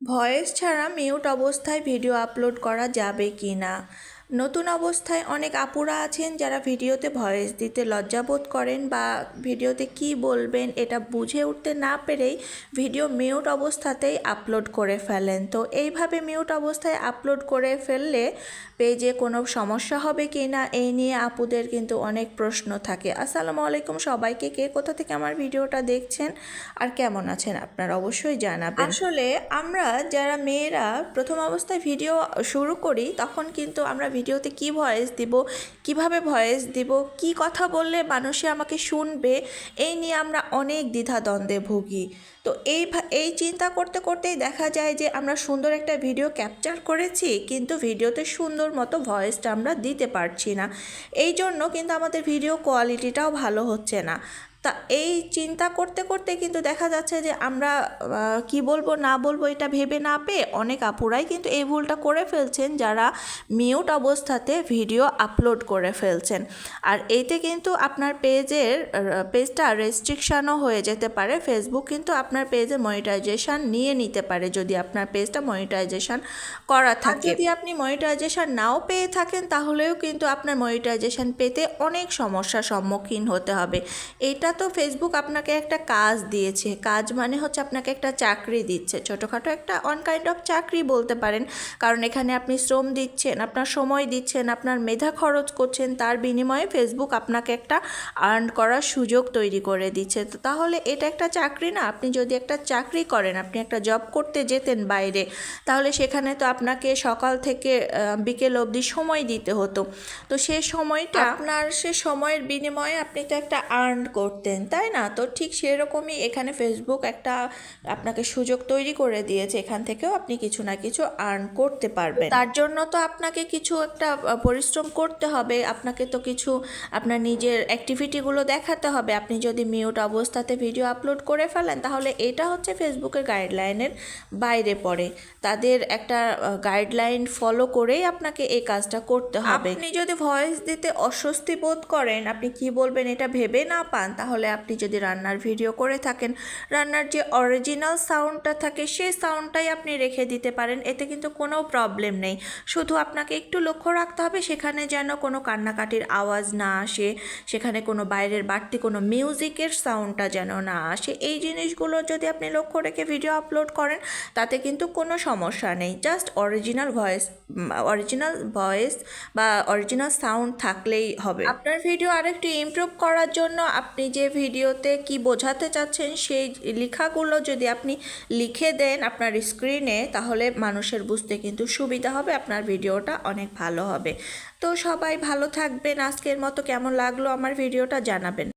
Voice ছাড়া mute অবস্থায় video upload করা যাবে কি না? নতুন অবস্থায় অনেক আপুরা আছেন যারা ভিডিওতে ভয়েস দিতে লজ্জাবোধ করেন বা ভিডিওতে কি বলবেন এটা বুঝে উঠতে না পেরেই ভিডিও মিউট অবস্থাতেই আপলোড করে ফেলেন। তো এইভাবে মিউট অবস্থায় আপলোড করে ফেললে পেজে কোনো সমস্যা হবে কি না এই নিয়ে আপুদের কিন্তু অনেক প্রশ্ন থাকে। আসসালামু আলাইকুম সবাইকে, কে কোথা থেকে আমার ভিডিওটা দেখছেন আর কেমন আছেন আপনারা অবশ্যই জানাবেন। আসলে আমরা যারা মেয়েরা প্রথম অবস্থায় ভিডিও শুরু করি তখন কিন্তু আমরা ভিডিওতে কি ভয়েস দিব, কিভাবে ভয়েস দিব, কি কথা বললে মানুষে আমাকে শুনবে, এই নিয়ে আমরা অনেক দ্বিধাদ্বন্দ্বে ভুগি। তো এই চিন্তা করতে করতেই দেখা যায় যে আমরা সুন্দর একটা ভিডিও ক্যাপচার করেছি কিন্তু ভিডিওতে সুন্দর মতো ভয়েসটা আমরা দিতে পারছি না। এই জন্য কিন্তু আমাদের ভিডিও কোয়ালিটিটাও ভালো হচ্ছে না। তা এই চিন্তা করতে করতে কিন্তু দেখা যাচ্ছে যে আমরা কি বলবো না বলবো এটা ভেবে না পেয়ে অনেক আপুরাই কিন্তু এই ভুলটা করে ফেলছেন, যারা মিউট অবস্থাতে ভিডিও আপলোড করে ফেলছেন। আর এইতে কিন্তু আপনার পেজটা রেস্ট্রিকশানও হয়ে যেতে পারে। ফেসবুক কিন্তু আপনার পেজে মনিটাইজেশন নিয়ে নিতে পারে যদি আপনার পেজটা মনিটাইজেশন করা থাকে। যদি আপনি মনিটাইজেশন নাও পেয়ে থাকেন তাহলেও কিন্তু আপনার মনিটাইজেশন পেতে অনেক সমস্যার সম্মুখীন হতে হবে। এটা তো ফেসবুক আপনাকে একটা কাজ দিয়েছে, কাজ মানে হচ্ছে আপনাকে একটা চাকরি দিচ্ছে, ছোটোখাটো একটা কাইন্ড অফ চাকরি বলতে পারেন। কারণ এখানে আপনি শ্রম দিচ্ছেন, আপনার সময় দিচ্ছেন, আপনার মেধা খরচ করছেন, তার বিনিময়ে ফেসবুক আপনাকে একটা আর্ন করার সুযোগ তৈরি করে দিচ্ছে। তো তাহলে এটা একটা চাকরি না? আপনি যদি একটা চাকরি করেন, আপনি একটা জব করতে যেতেন বাইরে, তাহলে সেখানে তো আপনাকে সকাল থেকে বিকেল অবধি সময় দিতে হতো। তো সে সময়টা আপনার সে সময়ের বিনিময়ে আপনি তো একটা আর্ন করতেন, তাই না? তো ঠিক সেরকমই এখানে ফেসবুক একটা আপনাকে সুযোগ তৈরি করে দিয়েছে, এখান থেকেও আপনি কিছু না কিছু আর্ন করতে পারবেন। তার জন্য তো আপনাকে কিছু একটা পরিশ্রম করতে হবে, আপনাকে তো কিছু আপনার নিজের অ্যাক্টিভিটিগুলো দেখাতে হবে। আপনি যদি মিউট অবস্থাতে ভিডিও আপলোড করে ফেলেন তাহলে এটা হচ্ছে ফেসবুকের গাইডলাইনের বাইরে পড়ে। তাদের একটা গাইডলাইন ফলো করেই আপনাকে এই কাজটা করতে হবে। আপনি যদি ভয়েস দিতে অস্বস্তি বোধ করেন, আপনি কি বলবেন এটা ভেবে না পান, তাহলে আপনি যদি রান্নার ভিডিও করে থাকেন, রান্নার যে অরিজিনাল সাউন্ডটা থাকে সেই সাউন্ডটাই আপনি রেখে দিতে পারেন, এতে কিন্তু কোনো প্রবলেম নেই। শুধু আপনাকে একটু লক্ষ্য রাখতে হবে সেখানে যেন কোনো কান্নাকাটির আওয়াজ না আসে, সেখানে কোনো বাইরের বাড়তি কোনো মিউজিকের সাউন্ডটা যেন না আসে। এই জিনিসগুলো যদি আপনি লক্ষ্য রেখে ভিডিও আপলোড করেন তাতে কিন্তু কোনো সমস্যা নেই। জাস্ট অরিজিনাল ভয়েস বা অরিজিনাল সাউন্ড থাকলেই হবে। আপনার ভিডিও আরেকটু ইমপ্রুভ করার জন্য আপনি যে ভিডিওতে কি বোঝাতে চাচ্ছেন সেই লেখাগুলো যদি আপনি লিখে দেন আপনার স্ক্রিনে, তাহলে মানুষের বুঝতে কিন্তু সুবিধা হবে, আপনার ভিডিওটা অনেক ভালো হবে। তো সবাই ভালো থাকবেন। আজকের মতো কেমন লাগলো আমার ভিডিওটা জানাবেন।